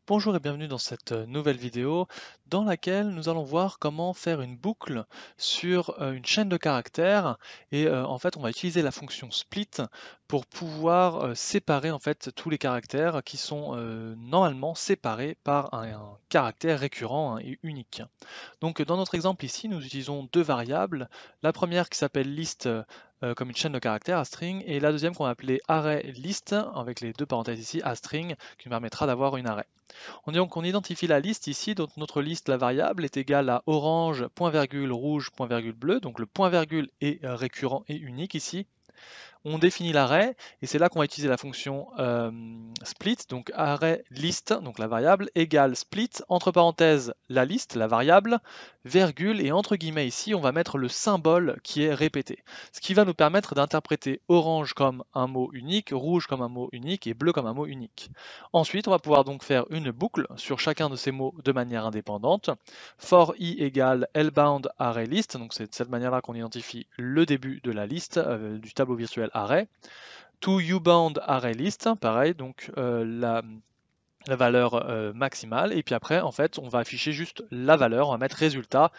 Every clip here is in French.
Bonjour et bienvenue dans cette nouvelle vidéo dans laquelle nous allons voir comment faire une boucle sur une chaîne de caractères et en fait on va utiliser la fonction split pour pouvoir séparer en fait tous les caractères qui sont normalement séparés par un caractère récurrent, hein, et unique. Donc dans notre exemple ici, nous utilisons deux variables. La première qui s'appelle list comme une chaîne de caractères à string et la deuxième qu'on va appeler array list avec les deux parenthèses ici à string qui nous permettra d'avoir une array. On identifie la liste ici, donc notre liste, la variable, est égale à orange, point virgule, rouge, point virgule, bleu, donc le point virgule est récurrent et unique ici. On définit l'array, et c'est là qu'on va utiliser la fonction split, donc array list, donc la variable, égale split, entre parenthèses, la liste, la variable, virgule, et entre guillemets ici, on va mettre le symbole qui est répété. Ce qui va nous permettre d'interpréter orange comme un mot unique, rouge comme un mot unique, et bleu comme un mot unique. Ensuite, on va pouvoir donc faire une boucle sur chacun de ces mots de manière indépendante. For i égale lbound array list, donc c'est de cette manière-là qu'on identifie le début de la liste du tableau virtuel array. To ubound array list, pareil, donc la valeur maximale, et puis après en fait on va afficher juste la valeur, on va mettre résultat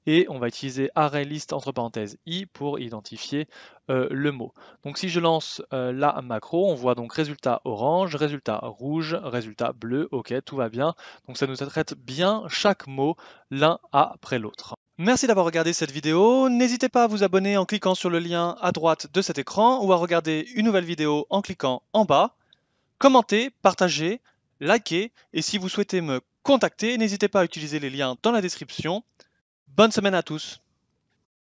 et on va utiliser array list entre parenthèses i pour identifier le mot. Donc si je lance la macro, on voit donc résultat orange, résultat rouge, résultat bleu, ok, tout va bien. Donc ça nous traite bien chaque mot l'un après l'autre. Merci d'avoir regardé cette vidéo. N'hésitez pas à vous abonner en cliquant sur le lien à droite de cet écran ou à regarder une nouvelle vidéo en cliquant en bas. Commentez, partagez, likez et si vous souhaitez me contacter, n'hésitez pas à utiliser les liens dans la description. Bonne semaine à tous!